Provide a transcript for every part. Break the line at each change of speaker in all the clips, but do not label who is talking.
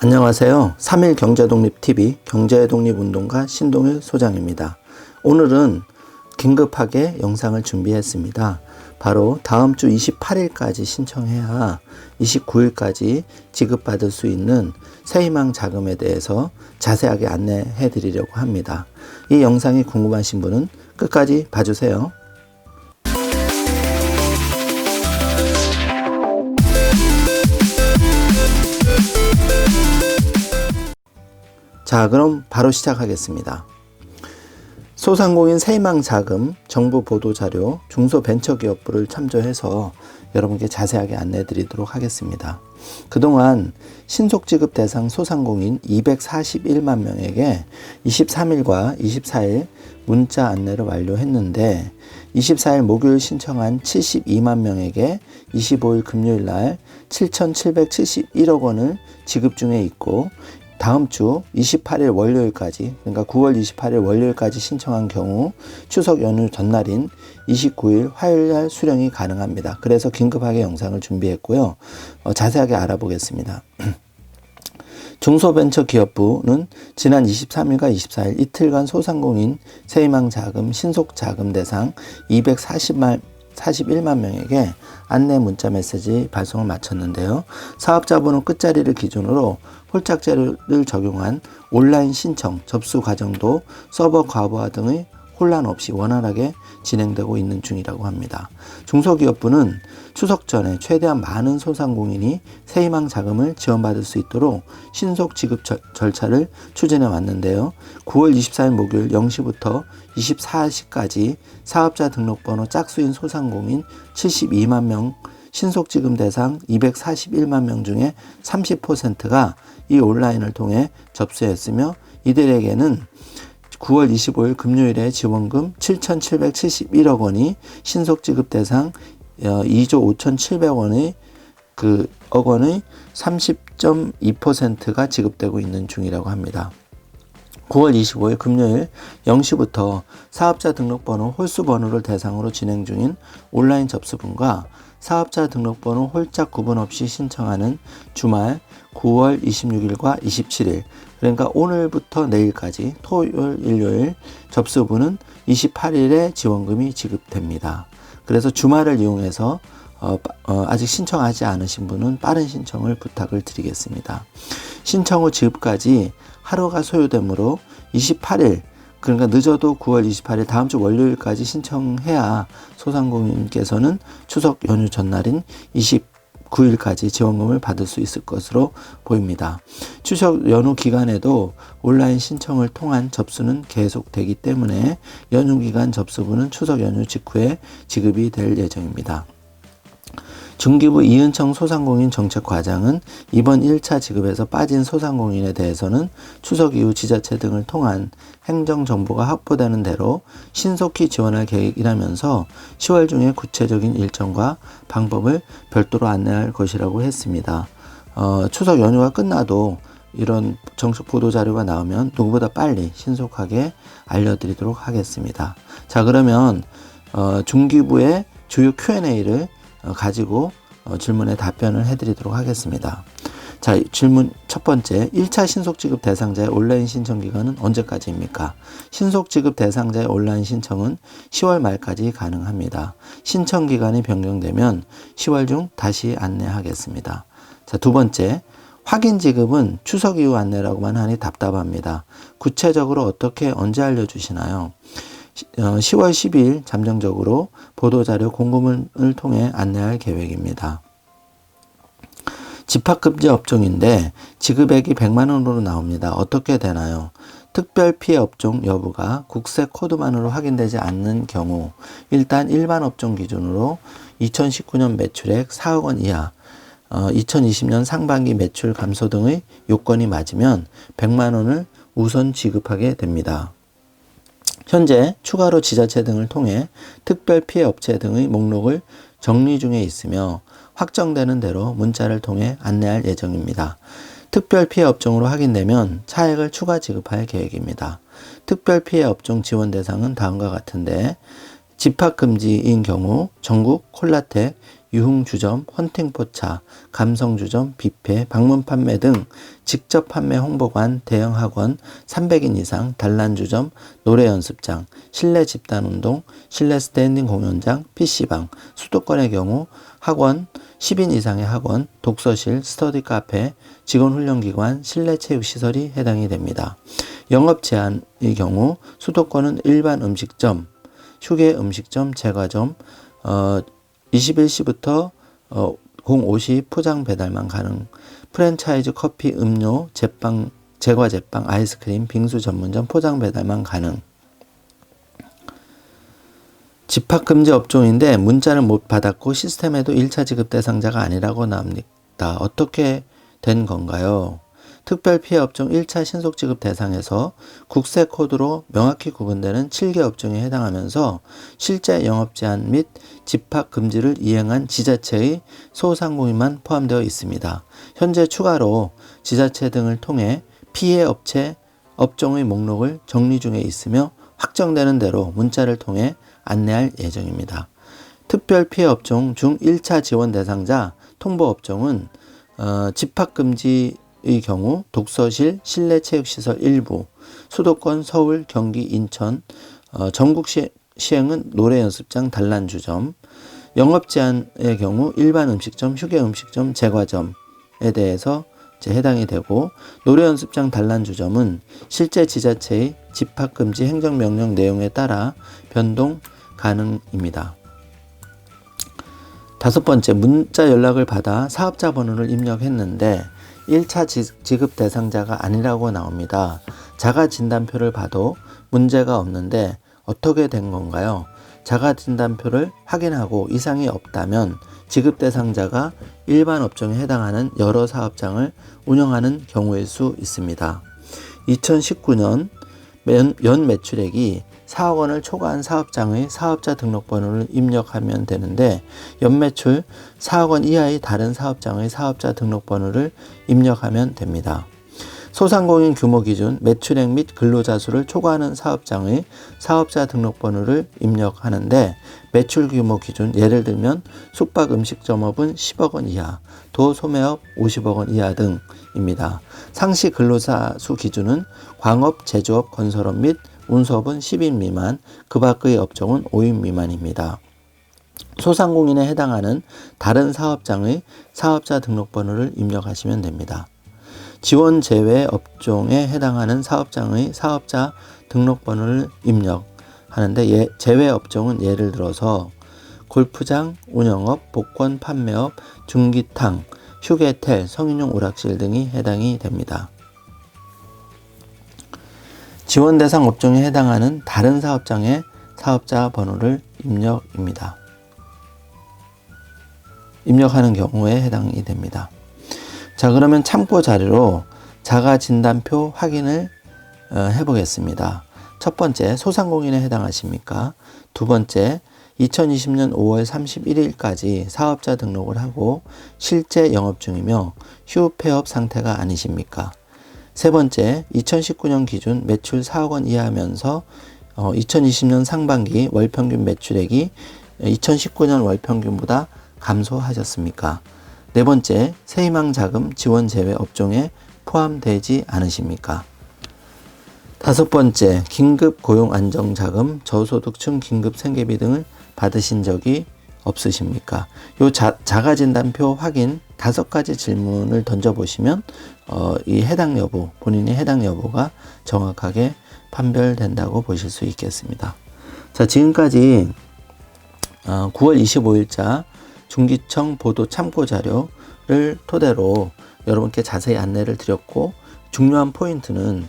안녕하세요. 3일 경제독립TV 경제독립운동가 신동일 소장입니다. 오늘은 긴급하게 영상을 준비했습니다. 바로 다음 주 28일까지 신청해야 29일까지 지급받을 수 있는 새희망 자금에 대해서 자세하게 안내해 드리려고 합니다. 이 영상이 궁금하신 분은 끝까지 봐주세요. 자, 그럼 바로 시작하겠습니다. 소상공인 새희망 자금 정부 보도자료 중소벤처기업부를 참조해서 여러분께 자세하게 안내 드리도록 하겠습니다. 그동안 신속지급 대상 소상공인 241만 명에게 23일과 24일 문자 안내를 완료했는데 24일 목요일 신청한 72만 명에게 25일 금요일 날 7,771억 원을 지급 중에 있고, 다음 주 28일 월요일까지, 그러니까 9월 28일 월요일까지 신청한 경우 추석 연휴 전날인 29일 화요일날 수령이 가능합니다. 그래서 긴급하게 영상을 준비했고요. 자세하게 알아보겠습니다. 중소벤처기업부는 지난 23일과 24일 이틀간 소상공인 새희망 자금 신속자금 대상 241만 명에게 안내 문자 메시지 발송을 마쳤는데요. 사업자번호 끝자리를 기준으로 홀짝제를 적용한 온라인 신청, 접수 과정도 서버 과부하 등의 혼란 없이 원활하게 진행되고 있는 중이라고 합니다. 중소기업부는 추석 전에 최대한 많은 소상공인이 새희망 자금을 지원받을 수 있도록 신속 지급 절차를 추진해 왔는데요. 9월 24일 목요일 0시부터 24시까지 사업자 등록번호 짝수인 소상공인 72만 명, 신속지급 대상 241만 명 중에 30%가 이 온라인을 통해 접수했으며, 이들에게는 9월 25일 금요일에 지원금 7,771억 원이 신속지급 대상 2조 5,700원의 억 원의 30.2%가 지급되고 있는 중이라고 합니다. 9월 25일 금요일 0시부터 사업자 등록번호 홀수번호를 대상으로 진행 중인 온라인 접수분과 사업자 등록번호 홀짝 구분 없이 신청하는 주말 9월 26일과 27일, 그러니까 오늘부터 내일까지 토요일, 일요일 접수분은 28일에 지원금이 지급됩니다. 그래서 주말을 이용해서 아직 신청하지 않으신 분은 빠른 신청을 부탁을 드리겠습니다. 신청 후 지급까지 하루가 소요되므로 28일, 그러니까 늦어도 9월 28일 다음 주 월요일까지 신청해야 소상공인께서는 추석 연휴 전날인 29일까지 지원금을 받을 수 있을 것으로 보입니다. 추석 연휴 기간에도 온라인 신청을 통한 접수는 계속되기 때문에 연휴 기간 접수분은 추석 연휴 직후에 지급이 될 예정입니다. 중기부 이은청 소상공인 정책과장은 이번 1차 지급에서 빠진 소상공인에 대해서는 추석 이후 지자체 등을 통한 행정정보가 확보되는 대로 신속히 지원할 계획이라면서 10월 중에 구체적인 일정과 방법을 별도로 안내할 것이라고 했습니다. 추석 연휴가 끝나도 이런 정식 보도자료가 나오면 누구보다 빨리 신속하게 알려드리도록 하겠습니다. 자, 그러면 중기부의 주요 Q&A를 가지고 질문에 답변을 해드리도록 하겠습니다. 자, 질문 첫 번째, 1차 신속지급 대상자의 온라인 신청 기간은 언제까지입니까? 신속지급 대상자의 온라인 신청은 10월 말까지 가능합니다. 신청 기간이 변경되면 10월 중 다시 안내하겠습니다. 자, 두 번째, 확인 지급은 추석 이후 안내라고만 하니 답답합니다. 구체적으로 어떻게 언제 알려주시나요? 10월 10일 잠정적으로 보도자료 공고문을 통해 안내할 계획입니다. 집합금지 업종인데 지급액이 100만 원으로 나옵니다. 어떻게 되나요? 특별피해 업종 여부가 국세 코드만으로 확인되지 않는 경우, 일단 일반 업종 기준으로 2019년 매출액 4억 원 이하, 2020년 상반기 매출 감소 등의 요건이 맞으면 100만 원을 우선 지급하게 됩니다. 현재 추가로 지자체 등을 통해 특별피해 업체 등의 목록을 정리 중에 있으며 확정되는 대로 문자를 통해 안내할 예정입니다. 특별피해 업종으로 확인되면 차액을 추가 지급할 계획입니다. 특별피해 업종 지원 대상은 다음과 같은데, 집합금지인 경우 전국 콜라텍 유흥주점, 헌팅포차, 감성주점, 뷔페, 방문 판매 등 직접 판매 홍보관, 대형 학원, 300인 이상, 단란주점, 노래연습장, 실내 집단운동, 실내 스탠딩 공연장, PC방, 수도권의 경우 학원, 10인 이상의 학원, 독서실, 스터디 카페, 직원훈련기관, 실내 체육시설이 해당이 됩니다. 영업 제한의 경우 수도권은 일반 음식점, 휴게 음식점, 제과점, 21시부터 05시 포장 배달만 가능, 프랜차이즈 커피, 음료, 제빵, 제과 제빵, 아이스크림, 빙수 전문점 포장 배달만 가능. 집합금지 업종인데 문자를 못 받았고 시스템에도 1차 지급 대상자가 아니라고 나옵니다. 어떻게 된 건가요? 특별피해 업종 1차 신속지급 대상에서 국세 코드로 명확히 구분되는 7개 업종에 해당하면서 실제 영업제한 및 집합금지를 이행한 지자체의 소상공인만 포함되어 있습니다. 현재 추가로 지자체 등을 통해 피해 업체, 업종의 목록을 정리 중에 있으며 확정되는 대로 문자를 통해 안내할 예정입니다. 특별피해 업종 중 1차 지원 대상자 통보 업종은 집합금지의 경우 독서실, 실내체육시설 일부, 수도권, 서울, 경기, 인천, 전국 시행은 노래연습장, 단란주점, 영업제한의 경우 일반 음식점, 휴게 음식점, 제과점에 대해서 해당이 되고 노래연습장, 단란주점은 실제 지자체의 집합금지 행정명령 내용에 따라 변동 가능입니다. 5번째, 문자 연락을 받아 사업자 번호를 입력했는데 1차 지급 대상자가 아니라고 나옵니다. 자가진단표를 봐도 문제가 없는데 어떻게 된 건가요? 자가진단표를 확인하고 이상이 없다면 지급 대상자가 일반 업종에 해당하는 여러 사업장을 운영하는 경우일 수 있습니다. 2019년 연 매출액이 4억 원을 초과한 사업장의 사업자 등록번호를 입력하면 되는데 연매출 4억 원 이하의 다른 사업장의 사업자 등록번호를 입력하면 됩니다. 소상공인 규모 기준 매출액 및 근로자 수를 초과하는 사업장의 사업자 등록번호를 입력하는데 매출 규모 기준 예를 들면 숙박 음식점업은 10억 원 이하, 도소매업 50억 원 이하 등입니다. 상시 근로자 수 기준은 광업, 제조업, 건설업 및 운수업은 10인 미만, 그 밖의 업종은 5인 미만입니다. 소상공인에 해당하는 다른 사업장의 사업자 등록번호를 입력하시면 됩니다. 지원 제외 업종에 해당하는 사업장의 사업자 등록번호를 입력하는데 제외 업종은 예를 들어서 골프장, 운영업, 복권 판매업, 중기탕, 휴게텔, 성인용 오락실 등이 해당이 됩니다. 지원 대상 업종에 해당하는 다른 사업장의 사업자 번호를 입력하는 경우에 해당이 됩니다. 자, 그러면 참고 자료로 자가진단표 확인을 해보겠습니다. 첫 번째, 소상공인에 해당하십니까? 두 번째, 2020년 5월 31일까지 사업자 등록을 하고 실제 영업 중이며 휴폐업 상태가 아니십니까? 세 번째, 2019년 기준 매출 4억 원 이하면서 2020년 상반기 월평균 매출액이 2019년 월평균보다 감소하셨습니까? 네 번째, 새희망 자금 지원 제외 업종에 포함되지 않으십니까? 다섯 번째, 긴급 고용 안정 자금, 저소득층 긴급 생계비 등을 받으신 적이 없으십니까? 요 자가진단표 확인 5가지 질문을 던져보시면 이 해당 여부, 본인의 해당 여부가 정확하게 판별된다고 보실 수 있겠습니다. 자, 지금까지 9월 25일자 중기청 보도 참고 자료를 토대로 여러분께 자세히 안내를 드렸고, 중요한 포인트는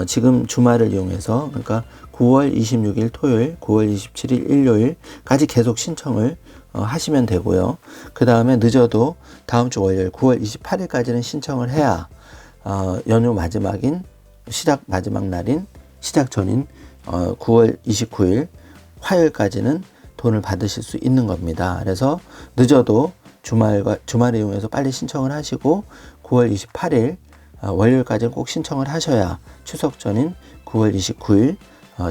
지금 주말을 이용해서, 그러니까 9월 26일 토요일, 9월 27일 일요일까지 계속 신청을 하시면 되고요. 그 다음에 늦어도 다음 주 월요일 9월 28일까지는 신청을 해야 연휴 마지막인 마지막 날인 시작 전인 9월 29일 화요일까지는 돈을 받으실 수 있는 겁니다. 그래서 늦어도 주말을 이용해서 빨리 신청을 하시고 9월 28일 월요일까지는 꼭 신청을 하셔야 추석 전인 9월 29일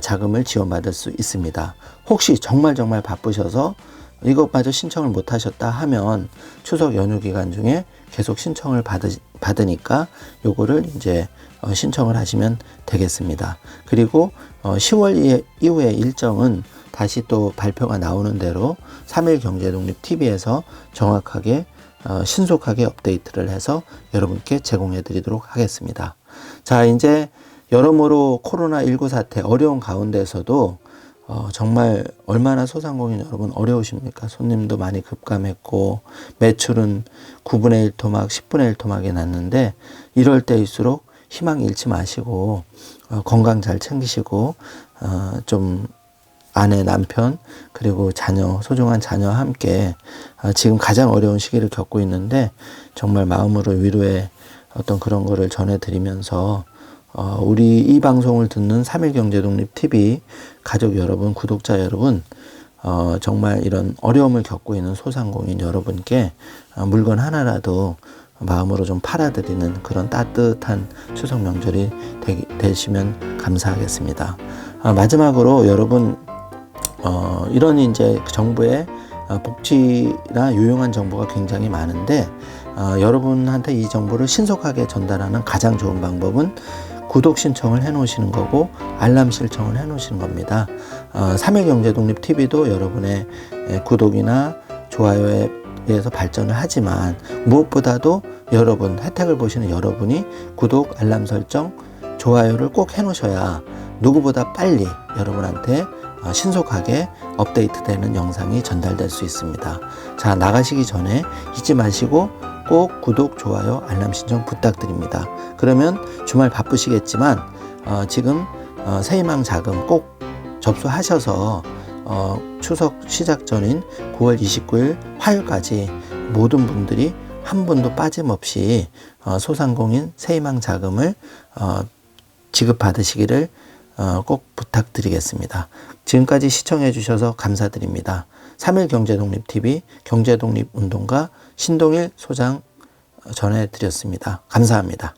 자금을 지원받을 수 있습니다. 혹시 정말 바쁘셔서 이것마저 신청을 못 하셨다 하면 추석 연휴 기간 중에 계속 신청을 받으니까 요거를 이제 신청을 하시면 되겠습니다. 그리고 10월 이후의 일정은 다시 또 발표가 나오는 대로 3일 경제독립 TV에서 정확하게 신속하게 업데이트를 해서 여러분께 제공해 드리도록 하겠습니다. 자, 이제 여러모로 코로나19 사태 어려운 가운데서도 정말 얼마나 소상공인 여러분 어려우십니까? 손님도 많이 급감했고 매출은 9분의 1 토막, 10분의 1 토막이 났는데 이럴 때일수록 희망 잃지 마시고 건강 잘 챙기시고 좀 아내, 남편 그리고 자녀, 소중한 자녀와 함께 지금 가장 어려운 시기를 겪고 있는데 정말 마음으로 위로의 어떤 그런 거를 전해드리면서 우리 이 방송을 듣는 3일 경제독립 TV 가족 여러분, 구독자 여러분, 정말 이런 어려움을 겪고 있는 소상공인 여러분께 물건 하나라도 마음으로 좀 팔아드리는 그런 따뜻한 추석 명절이 되시면 감사하겠습니다. 마지막으로 여러분, 이런 이제 정부의 복지나 유용한 정보가 굉장히 많은데, 여러분한테 이 정보를 신속하게 전달하는 가장 좋은 방법은 구독 신청을 해 놓으시는 거고 알람 설정을 해 놓으시는 겁니다. 3일 경제독립 TV도 여러분의 구독이나 좋아요에 의해서 발전을 하지만 무엇보다도 여러분, 혜택을 보시는 여러분이 구독, 알람 설정, 좋아요를 꼭 해 놓으셔야 누구보다 빨리 여러분한테 신속하게 업데이트되는 영상이 전달될 수 있습니다. 자, 나가시기 전에 잊지 마시고 꼭 구독, 좋아요, 알람 신청 부탁드립니다. 그러면 주말 바쁘시겠지만 지금 새희망 자금 꼭 접수하셔서 추석 시작 전인 9월 29일 화요일까지 모든 분들이 한 분도 빠짐없이 소상공인 새희망 자금을 지급받으시기를 꼭 부탁드리겠습니다. 지금까지 시청해 주셔서 감사드립니다. 3일 경제독립TV 경제독립운동가 신동일 소장 전해드렸습니다. 감사합니다.